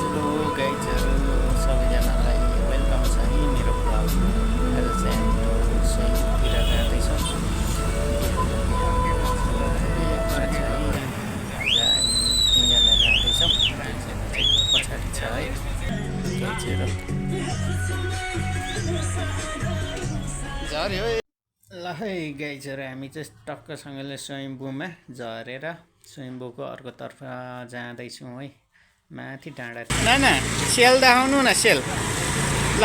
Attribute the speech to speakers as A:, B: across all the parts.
A: Hello गाइजहरू सबैजनालाई welcome छ है मेरो ब्लग। आज चाहिँ हाम्रो स्विङतिर जाँदैछौँ। आज हामी तिनजना जाँदैछौँ। एकजना चाहिँ पछाडि छ है गाइजहरू। झऱ्यो ल है गाइजहरू, हामी चाहिँ टक्कसँगले स्वयम्भूमा झरेर स्वयम्भूको अर्कोतर्फ जाँदैछौँ है, माथि डाँडा। नाना सेल देखाउनु न, सेल। ल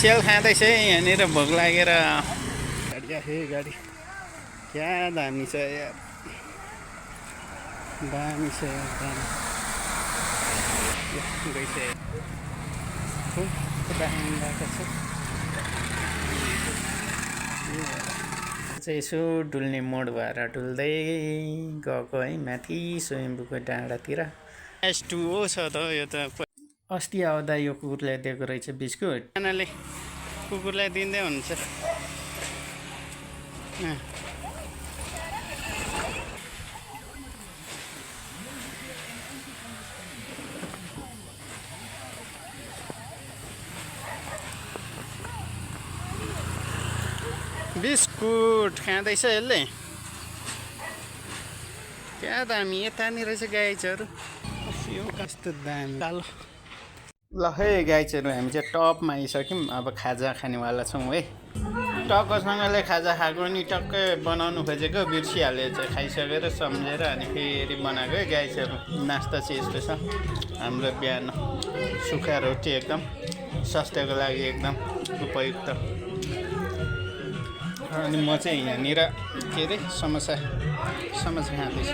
A: सेल खाँदैछ है यहाँनिर भोक लागेर। गाडी हे गाडी क्या दामी छ यार, दामी छ यार, दामी गइसक्यो। दामी गएको छ चाहिँ यसो डुल्ने मोड भएर डुल्दै गएको है माथि स्वयम्भूको डाँडातिर। S2O छ त यो त। अस्ति आउँदा यो कुकुरलाई दिएको रहेछ बिस्कुट। नानाले कुकुरलाई दिँदै हुन्छ। बिस्कुट खाँदैछ यसले। क्या दामी, यतानिर रहेछ गाइजहरू। यो कस्तो दामी कालो। ल है गाइजहरू, हामी चाहिँ टपमा आइसक्यौँ। अब खाजा खानेवाला छौँ है। टक्कसँगले खाजा खाएको नि टक्कै बनाउनु खोजेको बिर्सिहाल्यो चाहिँ, खाइसकेर सम्झेर अनि फेरि बनाएको है गाइजहरू। नास्ता चाहिँ यस्तो छ हाम्रो बिहान। सुक्खा रोटी एकदम स्वास्थ्यको लागि एकदम उपयुक्त। अनि म चाहिँ यहाँनिर के अरे समोसा खाँदैछु।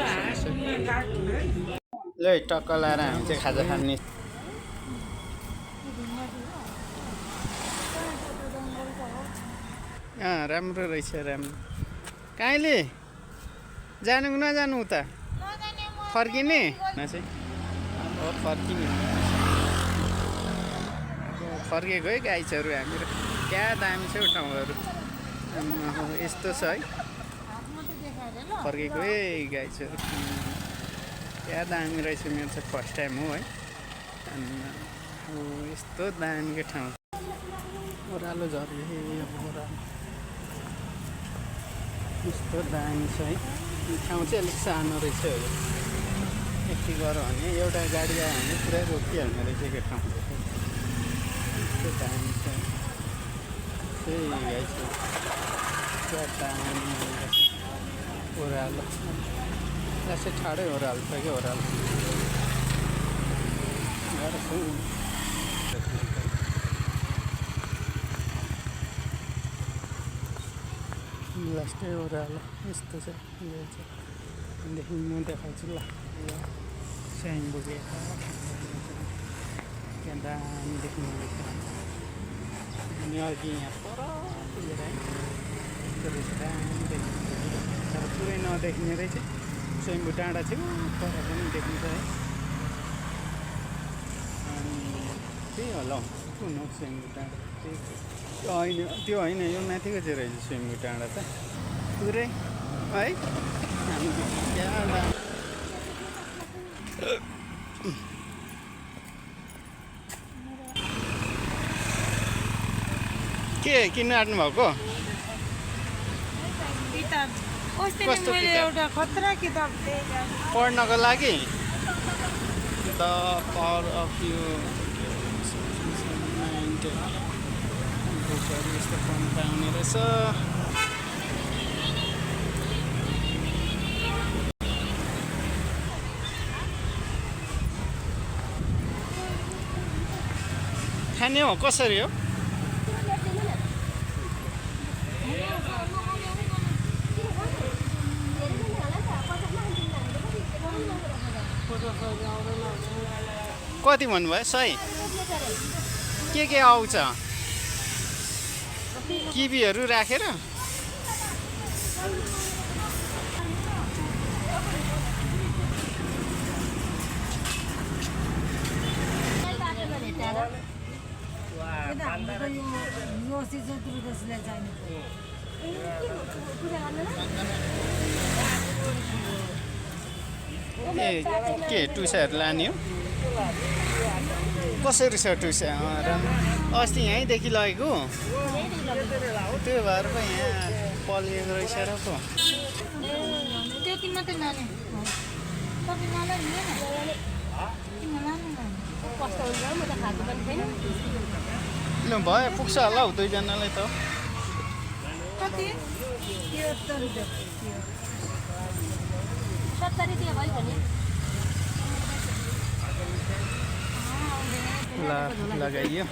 A: ल टक्क लाएर हामी चाहिँ खाजा खाने। राम्रो रहेछ, राम्रो। कहिले जानु नजानु उता फर्किने चाहिँ? अब फर्किने फर्केको है गाइजहरू हामीहरू। क्या दामी छ ठाउँहरू, यस्तो छ है। फर्केको है गाइजहरू, क्या दामी रहेछ। मेरो चाहिँ फर्स्ट टाइम हो है। यस्तो दामीको ठाउँ। ओह्रालो झऱ्यो हे ओह्रालो, यस्तो दामी छ है। ठाउँ चाहिँ अलिक सानो रहेछ। यति गऱ्यो भने एउटा गाडी आयो भने पुरै रोकिहाल्ने रहेछ त्यो ठाउँ। यस्तो दामी छ त्यही गाइस। क्या दामी ओह्रालो, यसै ठाडै ओह्रालो छ क्या, ओह्रालो। लास्टै ओह्रालो यस्तो छ। देखि म देखाउँछु ल। स्वयम्भूको त्यहाँ दामी देख्नु रहेछ। अनि अघि यहाँ पर पुगेर है यस्तो रहेछ, दामी देख्नु। तर पुरै नदेख्ने रहेछ। स्वयम्भू डाँडा थियो पर पनि देखिन्छ है। अनि त्यही होला हौ, कुन हो स्वयम्भू डाँडा? त्यो होइन, त्यो होइन, यो माथिको चाहिँ रहेछ स्वयम्भू डाँडा त पुरै है। क्या के किन्न आँट्नु भएको? कस्तो किताब? पढ्नको लागि द पावर अफ यु बुकहरू यस्तो पढ्नु पाउने रहेछ। खाने हो कसरी हो? कति भन्नुभयो? 100? के आउँछ? किवीहरू राखेर के टुसाहरू लाने हो? कसरी छ टुसा अस्ति यहीँदेखि लगेको त्यो भएर पो यहाँ पलिएको रहेछ र पो ल भयो पुग्छ होला हौ दुईजनालाई त लगाइयो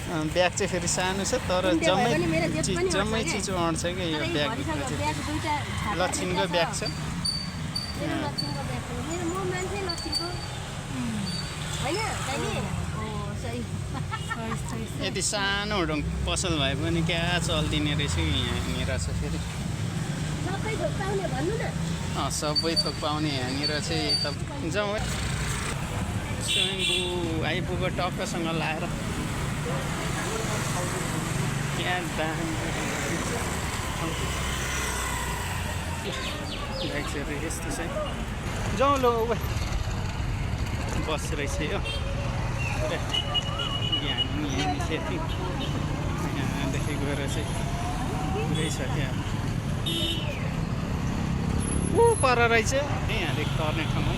A: ब्याग चाहिँ फेरि सानो छ तर जम्मै चिज अँट्छ क्या यो ब्यागभित्र चाहिँ लक्षिणको ब्याग छ यति सानो पसल भए पनि क्या चल्दिने रहेछ यहाँनिर छ फेरि सबै थोक पाउने यहाँनिर चाहिँ त जाउँ है स्वयम्भू आइपुग्यो टक्कसँग लाएर क्या दामी यस्तो छ जाउँ लो बस रहेछ यो यहाँदेखि गएर चाहिँ पुरै छ क्या ऊ पर रहेछ यहाँदेखि तर्ने ठाउँमा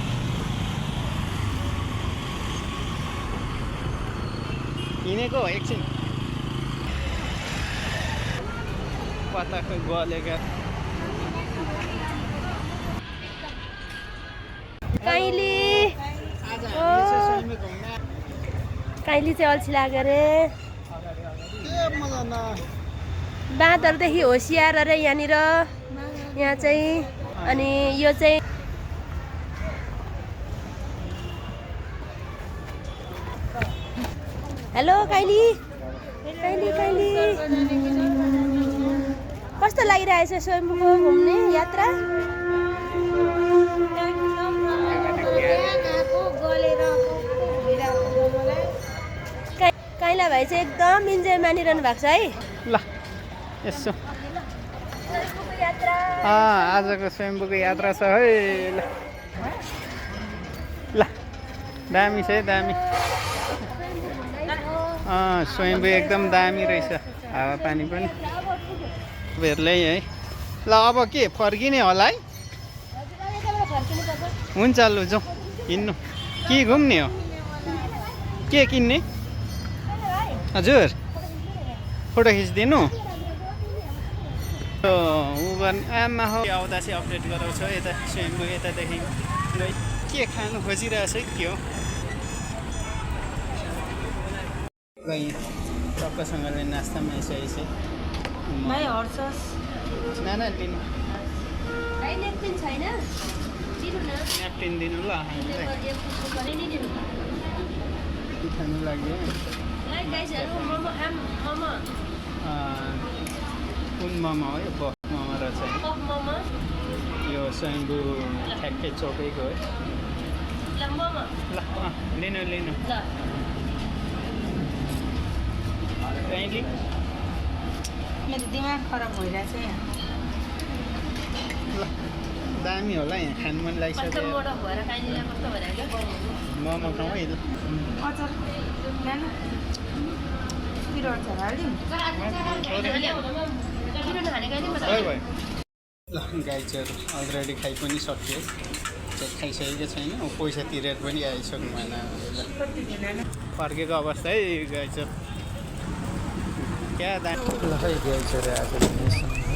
A: हिँडेको एकछिन पत्ताको गलेका
B: काइली चाहिँ अल्छी लाग्यो रे बाँदरदेखि होसियार अरे यहाँनिर यहाँ चाहिँ अनि यो चाहिँ हेलो काइली काइली काइली कस्तो लागिरहेछ स्वयम्भूको घुम्ने यात्रा काइला भाइ चाहिँ एकदम इन्जोय मानिरहनु भएको छ है
A: ल यसो आजको स्वयम्भूको यात्रा छ है ल दामी छ है दामी स्वयम्भू एकदम दामी रहेछ हावापानी पनि हेर्लै है ल अब के फर्किने होला है हुन्छ लु जाउँ हिँड्नु के घुम्ने हो के किन्ने हजुर फोटो खिचिदिनु ऊ गर्ने आमा हो आउँदा चाहिँ अपडेट गराउँछ यता स्वयम्भू यतादेखि के खानु खोजिरहेछ के हो टक्कसँगले नास्तामा आइसकेपछि नाना लिनु न्याप्किन दिनु ल हामीलाई खानु लाग्यो कुन मोमो हो यो बफ मोमो रहेछ यो स्वयम्भू ठ्याक्कै चौकैको है ल लिनु लिनु काइली
C: मेरो दिमाग खराब भइरहेछ यहाँ
A: ल दामी होला यहाँ खानु मन लागिसक्यो मोमो खाउँ है ल
C: अचार ल्यानु पिरो अचार हालिदिउँ
A: ल गाई चाहिँ अलरेडी खाइ पनि सक्यो खाइसकेको छैन पैसा तिरेर पनि आइसक्नु भएन फर्केको अवस्था है गाई चाहिँ क्या दामी ल है गाई चाहिँ आज